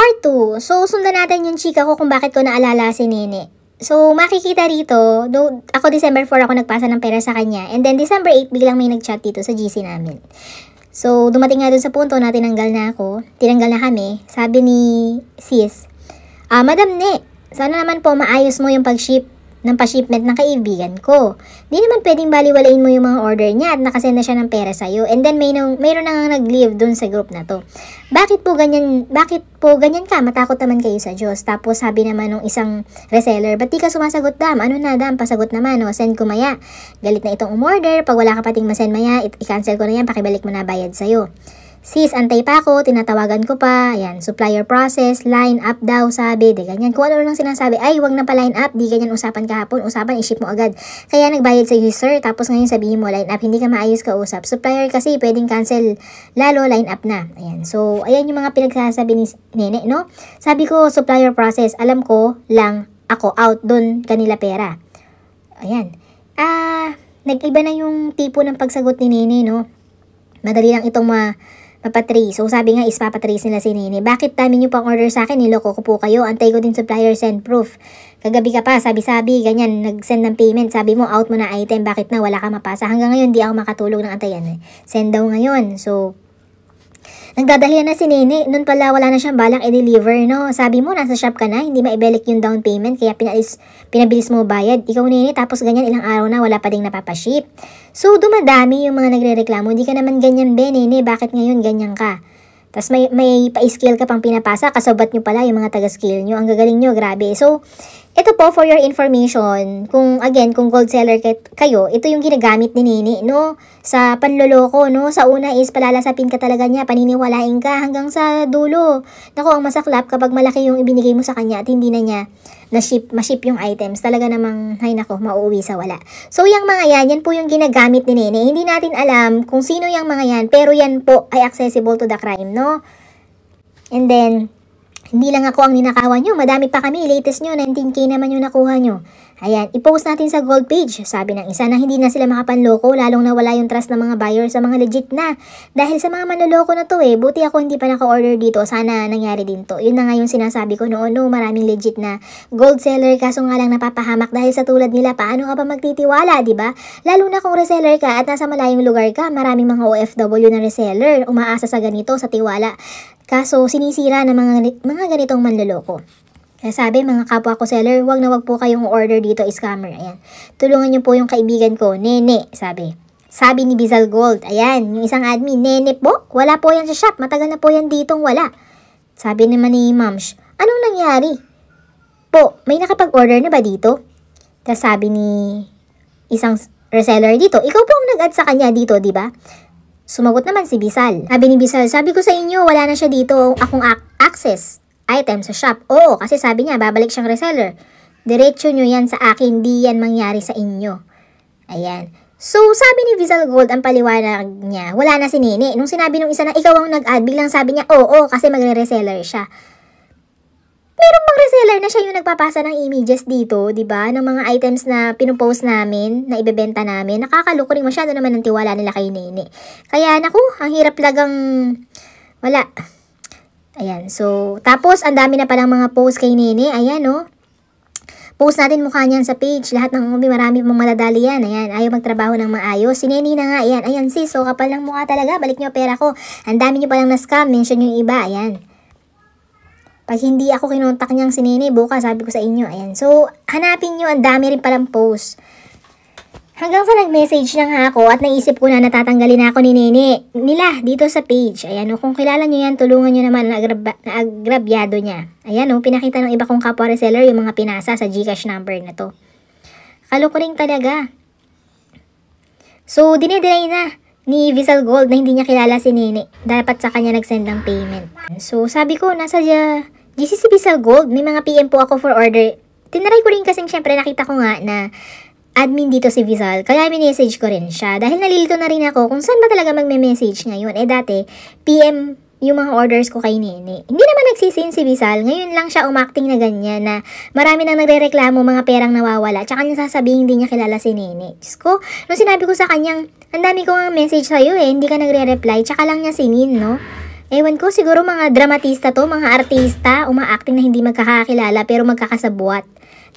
Part 2. So, sundan natin yung chika ko kung bakit ko naalala si Nene. So, makikita rito, ako December 4 ako nagpasa ng pera sa kanya. And then December 8, biglang may nag-chat dito sa GC namin. So, dumating nga dun sa punto na tinanggal na kami. Sabi ni sis, Madam Ne, sana naman po maayos mo yung pag-ship ng pa-shipment ng kaibigan ko. Di naman pwedeng baliwalain mo yung mga order niya at nakasend na siya ng pera sa'yo. And then mayroon na nga nag-leave dun sa group na to. Bakit po ganyan ka? Matakot naman kayo sa Diyos. Tapos sabi naman nung isang reseller, ba't di ka sumasagot, dam? Ano na, dam? Pasagot naman, no? Send ko maya. Galit na itong umorder. Pag wala ka pating masend maya, i-cancel ko na yan, pakibalik mo na bayad sa'yo. Sis, antay pa ako, tinatawagan ko pa, ayan, supplier process, line up daw, sabi, di ganyan. Kung ano lang sinasabi, ay, wag na pa line up, di ganyan usapan kahapon, usapan, i-ship mo agad. Kaya nagbayad sa user, tapos ngayon sabihin mo, line up, hindi ka maayos kausap. Supplier kasi, pwedeng cancel, lalo, line up na. Ayan, so, ayan yung mga pinagsasabi ni Nene, no? Sabi ko, supplier process, alam ko lang, ako, out, dun, kanila pera. Ayan. Nag-iba na yung tipo ng pagsagot ni Nene, no? Madali lang itong papatrace. So, sabi nga is papatrace nila si Nene. Bakit dami nyo pang order sa akin? Niloko ko po kayo. Antay ko din supplier send proof. Kagabi ka pa, sabi-sabi, ganyan, nag-send ng payment. Sabi mo, out mo na item. Bakit na? Wala ka mapasa. Hanggang ngayon, di ako makatulog ng antayan. Send daw ngayon. So, nagdadahilan na si Nene. Noon pala, wala na siyang balak i-deliver, no? Sabi mo, nasa shop ka na. Hindi maibelik yung down payment. Kaya pinabilis mo bayad. Ikaw, Nene, tapos ganyan, ilang araw na, wala pa ding napapaship. So, dumadami yung mga nagre-reklamo. Di ka naman ganyan, Nene. Bakit ngayon ganyan ka? Tapos may pa-scale ka pang pinapasa. Kasabat nyo pala yung mga taga-scale nyo. Ang gagaling nyo, grabe. So, ito po, for your information, kung gold seller kayo, ito yung ginagamit ni Nene, no? Sa panloloko, no? Sa una is palalasapin ka talaga niya, paniniwalain ka hanggang sa dulo. Naku, ang masaklap kapag malaki yung ibinigay mo sa kanya at hindi na niya ma-ship yung items, talaga namang, hay nako, mauuwi sa wala. So, yung mga yan po yung ginagamit ni Nene. Hindi natin alam kung sino yung mga yan, pero yan po ay accessible to the crime, no? And then, hindi lang ako ang ninakawan nyo, madami pa kami, latest nyo, 19K naman yung nakuha nyo. Ayan, i-post natin sa gold page. Sabi ng isa na hindi na sila makapanloko, lalong nawala yung trust ng mga buyers sa mga legit na. Dahil sa mga manloloko na to buti ako hindi pa naka-order dito, sana nangyari din to. Yun na nga yung sinasabi ko noon, no, maraming legit na gold seller, kaso nga lang napapahamak dahil sa tulad nila, paano ka pa magtitiwala, di ba? Lalo na kung reseller ka at nasa malayong lugar ka, maraming mga OFW na reseller, umaasa sa ganito, sa tiwala. Kaso sinisira ng mga ganitong manloloko. Kaya sabi, mga kapwa ko seller, wag po kayong order dito, scammer. Ayan. Tulungan niyo po yung kaibigan ko, Nene, sabi. Sabi ni Bizal Gold, ayan, yung isang admin, Nene po, wala po yan sa shop, matagal na po yan ditong wala. Sabi naman ni Mamsh, anong nangyari? Po, may nakapag-order na ba dito? Tapos sabi ni isang reseller dito, ikaw po ang nag-add sa kanya dito, di ba? Sumagot naman si Bizal. Sabi ni Bizal, sabi ko sa inyo, wala na siya dito akong access item sa shop. Oo, kasi sabi niya, babalik siyang reseller. Diretso nyo yan sa akin, di yan mangyari sa inyo. Ayan. So, sabi ni Bizal Gold, ang paliwanag niya, wala na si Nene. Nung sinabi nung isa na ikaw ang nag-add, biglang sabi niya, oo, kasi magre-reseller siya. Merong bang reseller na siya yung nagpapasa ng images dito, di ba? Ng mga items na pinupost namin, na ibebenta namin. Nakakaloko rin, masyado naman ang tiwala nila kay Nene. Kaya, naku, ang hirap talagang wala. Ayan, so, tapos, ang dami na palang mga post kay Nene. Ayan, no? Post natin mukha niyan sa page. Lahat ng marami pong madadali yan. Ayan, ayaw magtrabaho ng maayos. Si Nene na nga, ayan. Ayan, sis, so kapal ng mukha talaga. Balik niyo pera ko. Ang dami niyo palang na-scam. Mention yung iba, ayan. Pag hindi ako kinontak niyang si Nene, bukas, sabi ko sa inyo, ayan. So, hanapin niyo, ang dami rin palang post. Hanggang sa nag-message na nga ako at naisip ko na natatanggalin na ako ni Nene nila dito sa page. Ayan o, kung kilala nyo yan, tulungan nyo naman na agrabyado niya. Ayan o, pinakita ng iba kong kapwa reseller yung mga pinasa sa Gcash number na to. Kaloko rin talaga. So, dinedeny na ni Bizal Gold na hindi niya kilala si Nene. Dapat sa kanya nag-send ng payment. So, sabi ko, nasa GCC Bizal Gold, may mga PM po ako for order. Tinaray ko rin kasing syempre nakita ko nga na admin dito si Bizal, kaya minessage ko rin siya. Dahil nalilito na rin ako kung saan ba talaga magme-message ngayon. Dati, PM yung mga orders ko kay Nene. Hindi naman nagsisin si Bizal, ngayon lang siya umakting na ganyan na marami nang nagre-reklamo mga perang nawawala. Tsaka niya sasabihin hindi niya kilala si Nene. Diyos ko, nung sinabi ko sa kanyang, ang dami ko nga message sa'yo hindi ka nagre-reply, tsaka lang niya sinin, no? Ewan ko, siguro mga dramatista to, mga artista, uma-acting na hindi magkakakilala pero magkakasabwat.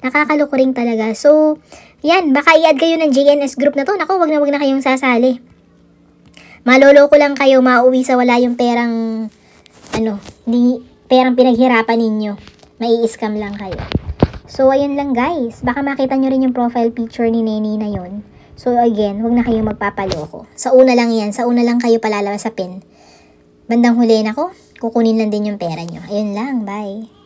Nakakaloko rin talaga. So, yan, baka i-add kayo ng JNS group na to. Naku, wag na kayong sasali. Maloloko lang kayo, mauwi sa wala yung perang, perang pinaghirapan ninyo. Mai-scam lang kayo. So, ayun lang guys. Baka makita nyo rin yung profile picture ni Nene na yon. So, again, wag na kayong magpapaloko. Sa una lang yan. Sa una lang kayo palalabas sa pin. Bandang huli na ko, kukunin lang din yung pera nyo. Ayun lang, bye.